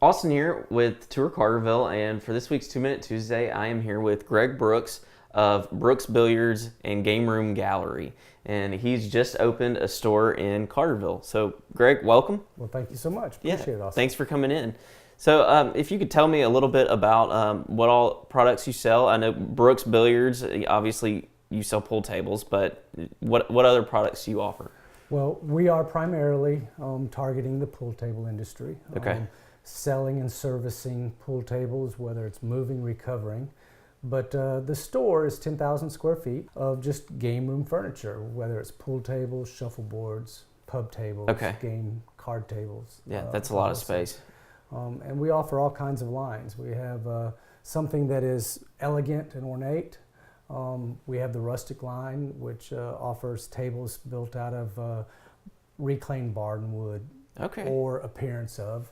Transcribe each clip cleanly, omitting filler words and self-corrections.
Austin here with Tour Collierville, and for this week's 2 Minute Tuesday, I am here with Greg Brooks of Brooks Billiards and Gameroom Gallery, and he's just opened a store in Collierville. So, Greg, welcome. Well, thank you so much. Appreciate it, Austin. Thanks for coming in. So, if you could tell me a little bit about what all products you sell. I know Brooks Billiards, obviously you sell pool tables, but what other products do you offer? Well, we are primarily targeting the pool table industry. Okay. Selling and servicing pool tables, whether it's moving, recovering. But the store is 10,000 square feet of just game room furniture, whether it's pool tables, shuffleboards, pub tables, game card tables. Yeah, that's a lot of space. And we offer all kinds of lines. We have something that is elegant and ornate. We have the rustic line, which offers tables built out of reclaimed barn wood or appearance of,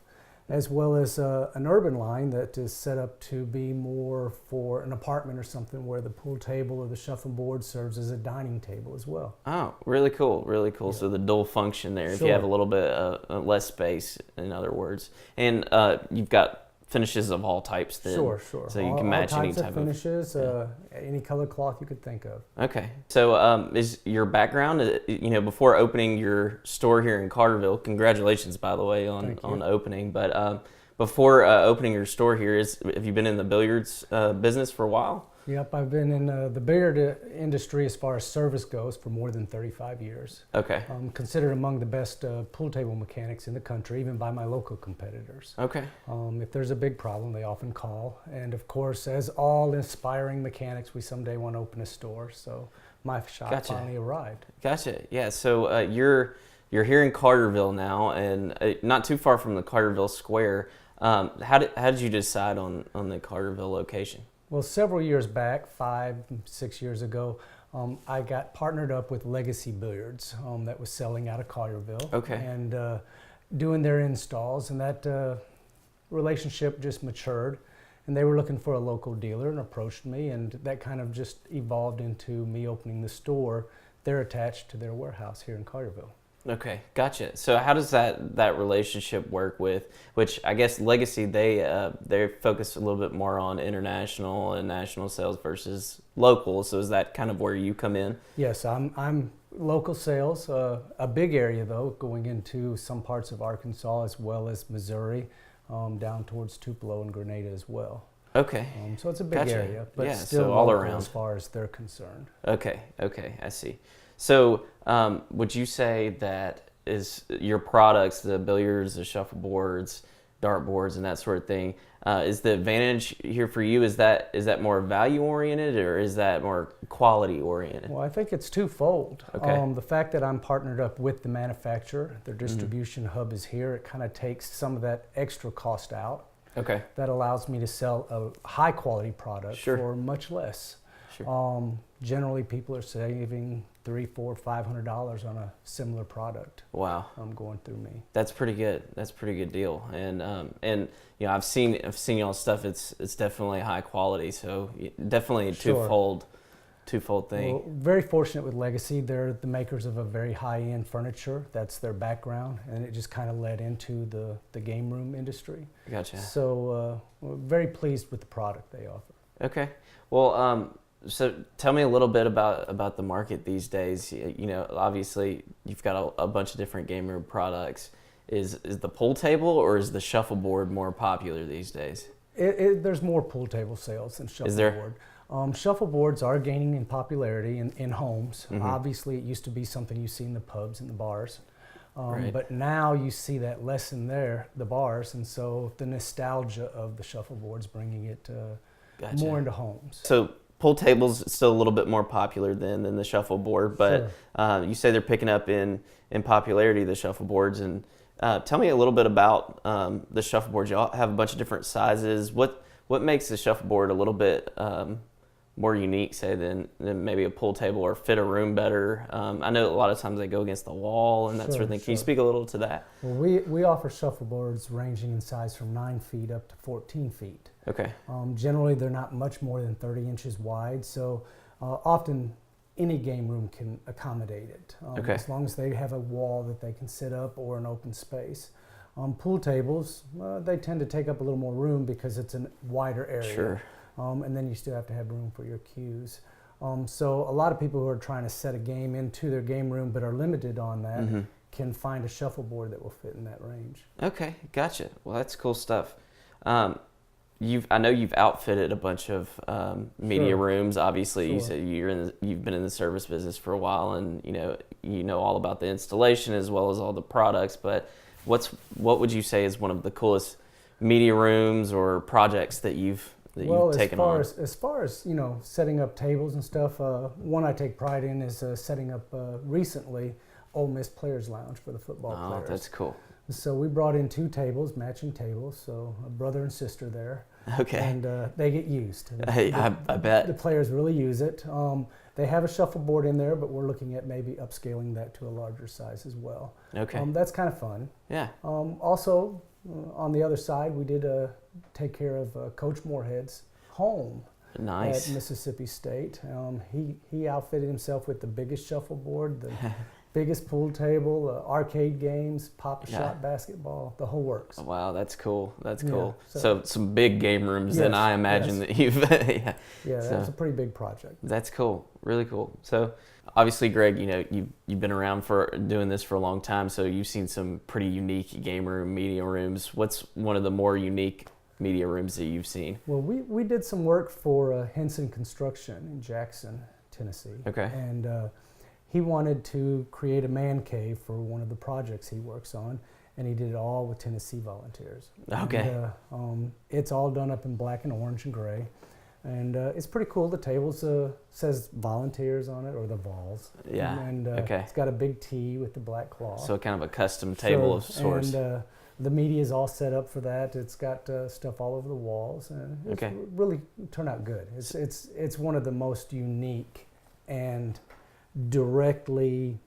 as well as an urban line that is set up to be more for an apartment or something where the pool table or the shuffleboard serves as a dining table as well. Oh, really cool, really cool. Yeah. So the dual function there, if you have a little bit less space, in other words. And you've got finishes of all types then. Sure. So you can match any type of finishes, any color cloth you could think of. Okay. So is your background, before opening your store here in Collierville, congratulations, by the way, on opening, but before opening your store here, have you been in the billiards business for a while? Yep, I've been in the billiard industry as far as service goes for more than 35 years. Okay. I'm considered among the best pool table mechanics in the country, even by my local competitors. Okay. If there's a big problem, they often call. And of course, as all aspiring mechanics, we someday want to open a store. So my shop finally arrived. Gotcha. Yeah, so you're here in Collierville now, and not too far from the Collierville Square. How did you decide on the Collierville location? Well, several years back, 5, 6 years ago, I got partnered up with Legacy Billiards that was selling out of Collierville. Okay. And doing their installs, and that relationship just matured. And they were looking for a local dealer and approached me, and that kind of just evolved into me opening the store. They're attached to their warehouse here in Collierville. Okay, gotcha. So how does that relationship work with, which I guess Legacy, they focus a little bit more on international and national sales versus local. So is that kind of where you come in? Yes, I'm local sales, a big area though, going into some parts of Arkansas as well as Missouri, down towards Tupelo and Grenada as well. Okay. So it's a big area, but still so all around as far as they're concerned. Okay, I see. So would you say that is your products, the billiards, the shuffleboards, dartboards, and that sort of thing, is the advantage here for you, is that more value oriented or is that more quality oriented? Well, I think it's twofold. Okay. The fact that I'm partnered up with the manufacturer, their distribution hub is here, it kind of takes some of that extra cost out. Okay. That allows me to sell a high quality product for much less. Sure. Generally, people are saving $300, $400, $500 on a similar product. Wow. Going through me. That's pretty good. That's a pretty good deal. And I've seen y'all's stuff. It's definitely high quality. So definitely a twofold thing. Well, very fortunate with Legacy. They're the makers of a very high-end furniture. That's their background, and it just kind of led into the game room industry. Gotcha. So we're very pleased with the product they offer. Okay. Well, so tell me a little bit about the market these days. Obviously you've got a bunch of different game room products. Is the pool table or is the shuffleboard more popular these days? There's more pool table sales than shuffleboard. Is there? Shuffleboards are gaining in popularity in homes. Obviously, it used to be something you see in the pubs and the bars. But now you see that less in the bars, and so the nostalgia of the shuffleboard's bringing it more into homes. So pool tables still a little bit more popular than the shuffleboard, but you say they're picking up in popularity, the shuffleboards. And tell me a little bit about the shuffleboards. You all have a bunch of different sizes. What makes the shuffleboard a little bit more unique, say, than maybe a pool table, or fit a room better? I know a lot of times they go against the wall and that sort of thing. Can you speak a little to that? Well, we offer shuffleboards ranging in size from 9 feet up to 14 feet. Okay. Generally, they're not much more than 30 inches wide, so often any game room can accommodate it, as long as they have a wall that they can sit up or an open space. Pool tables, they tend to take up a little more room because it's a wider area. Sure. And then you still have to have room for your cues. So a lot of people who are trying to set a game into their game room but are limited on that can find a shuffleboard that will fit in that range. Okay, gotcha. Well, that's cool stuff. I know you've outfitted a bunch of media rooms. Obviously, you said you've been in the service business for a while, and you know all about the installation as well as all the products. But what would you say is one of the coolest media rooms or projects that you've taken on? As far as setting up tables and stuff, one I take pride in is setting up recently Ole Miss Players Lounge for the football players. Oh, that's cool. So we brought in 2 tables, matching tables, so a brother and sister there. Okay. And they get used. I bet. The players really use it. They have a shuffleboard in there, but we're looking at maybe upscaling that to a larger size as well. Okay. That's kind of fun. Yeah. Also, on the other side, we did take care of Coach Moorhead's home. Nice. At Mississippi State. He outfitted himself with the biggest shuffleboard, the biggest pool table, arcade games, pop-shot basketball, the whole works. Wow, that's cool. That's cool. Yeah, so some big game rooms, then I imagine that you've. That's a pretty big project. That's cool. Really cool. So obviously, Greg, you've been around for doing this for a long time, so you've seen some pretty unique game room, media rooms. What's one of the more unique media rooms that you've seen? Well, we did some work for Henson Construction in Jackson, Tennessee. Okay. And he wanted to create a man cave for one of the projects he works on, and he did it all with Tennessee volunteers. Okay. And, it's all done up in black and orange and gray, and it's pretty cool. The tables says volunteers on it, or the Vols. Yeah. And okay. It's got a big T with the black cloth. So kind of a custom table of sorts. And the media is all set up for that. It's got stuff all over the walls, and it's really turned out good. It's one of the most unique and directly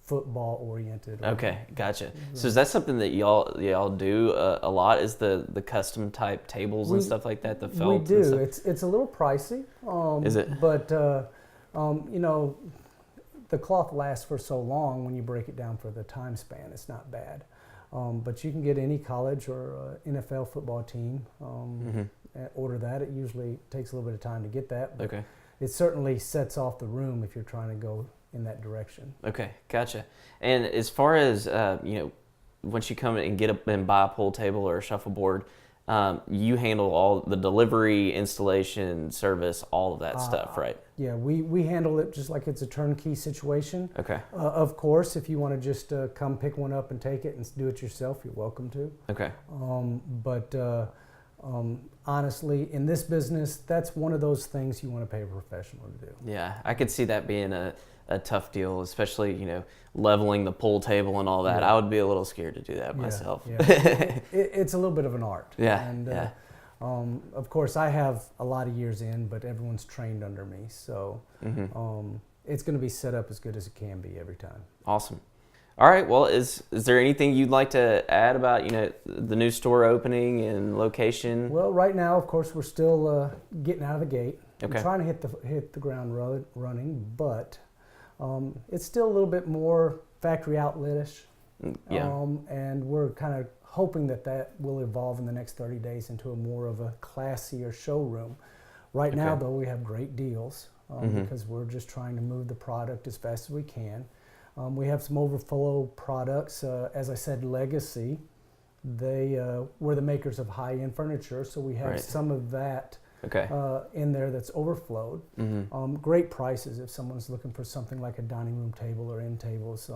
football oriented. Okay, gotcha. So is that something that y'all do a lot? Is the custom type tables and stuff like that? The felt. We do. It's a little pricey. Is it? But the cloth lasts for so long when you break it down for the time span. It's not bad. But you can get any college or NFL football team order that. It usually takes a little bit of time to get that. But it certainly sets off the room if you're trying to go in that direction. Okay, gotcha. And as far as once you come and get up and buy a pool table or a shuffleboard, you handle all the delivery, installation, service, all of that stuff, right? Yeah, we handle it just like it's a turnkey situation. Okay. Of course, if you want to just come pick one up and take it and do it yourself, you're welcome to. Okay. Honestly, in this business, that's one of those things you want to pay a professional to do. Yeah, I could see that being a tough deal, especially, leveling the pool table and all that. I would be a little scared to do that myself. Yeah. It's a little bit of an art. Yeah. And of course, I have a lot of years in, but everyone's trained under me. So it's going to be set up as good as it can be every time. Awesome. All right. Well, is there anything you'd like to add about the new store opening and location? Well, right now, of course, we're still getting out of the gate. Okay. We're trying to hit the ground running, but it's still a little bit more factory outlet-ish. Yeah. And we're kind of hoping that will evolve in the next 30 days into a more of a classier showroom. Right now, though, we have great deals because we're just trying to move the product as fast as we can. We have some overflow products. As I said, Legacy. They were the makers of high-end furniture, so we have some of that in there that's overflowed. Great prices if someone's looking for something like a dining room table or end tables.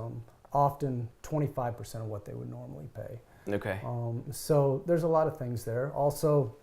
Often 25% of what they would normally pay. Okay. So there's a lot of things there. Also,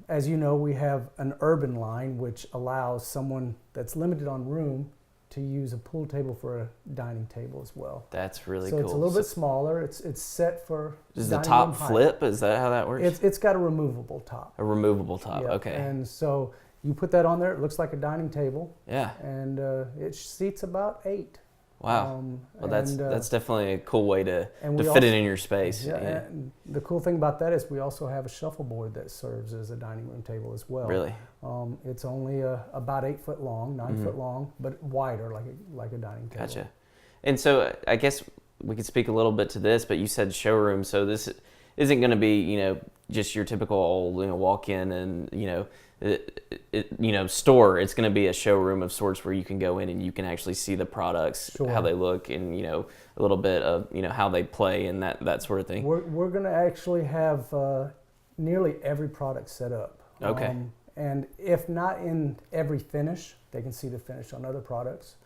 as you know, we have an urban line which allows someone that's limited on room to use a pool table for a dining table as well. That's really cool. So it's a little bit smaller. It's set for Does the top flip? Is that how that works? It's got a removable top. A removable top, yeah. Okay. And so you put that on there, it looks like a dining table. Yeah. And it seats about 8. Wow. Well, that's definitely a cool way to fit it in your space. Yeah, and the cool thing about that is we also have a shuffleboard that serves as a dining room table as well. Really? It's only about 8 foot long, 9 foot long, but wider like a dining table. Gotcha. And so I guess we could speak a little bit to this, but you said showroom, so this isn't going to be, just your typical, walk in and, store. It's going to be a showroom of sorts where you can go in and you can actually see the products, Sure. how they look, and, a little bit of, how they play and that sort of thing. We're going to actually have nearly every product set up. Okay. And if not in every finish, they can see the finish on other products.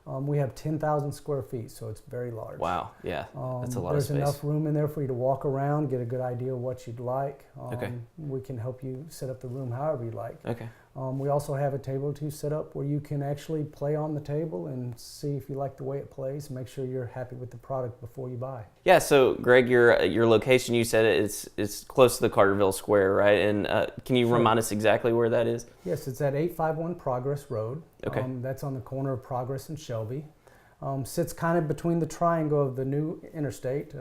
We have 10,000 square feet, so it's very large. Wow, yeah, that's a lot of space. There's enough room in there for you to walk around, get a good idea of what you'd like. Okay. We can help you set up the room however you like. Okay. We also have a table or two set up where you can actually play on the table and see if you like the way it plays and make sure you're happy with the product before you buy. Yeah, so Greg, your location, you said it's close to the Collierville Square, right? And can you Sure. remind us exactly where that is? Yes, it's at 851 Progress Road. Okay. That's on the corner of Progress and Shelby. Sits kind of between the triangle of the new interstate,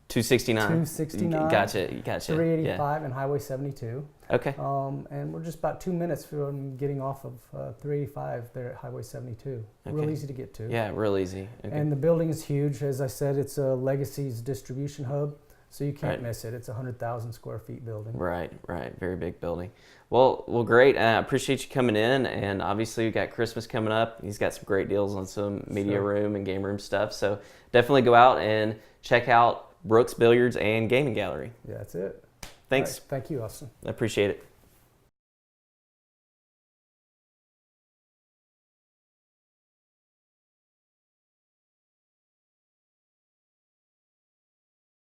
269. 269, Gotcha. 385, and Highway 72. Yeah. Okay. And we're just about 2 minutes from getting off of 385 there at Highway 72. Real Okay. easy to get to. Yeah, real easy. Okay. And the building is huge. As I said, it's a Legacy's distribution hub, so you can't Right. miss it. It's a 100,000 square feet building. Right. Very big building. Well, great. I appreciate you coming in, and obviously we got Christmas coming up. He's got some great deals on some media Sure. room and game room stuff. So definitely go out and check out Brooks Billiards and Gaming Gallery. Yeah, that's it. Thanks. All right. Thank you, Austin. I appreciate it.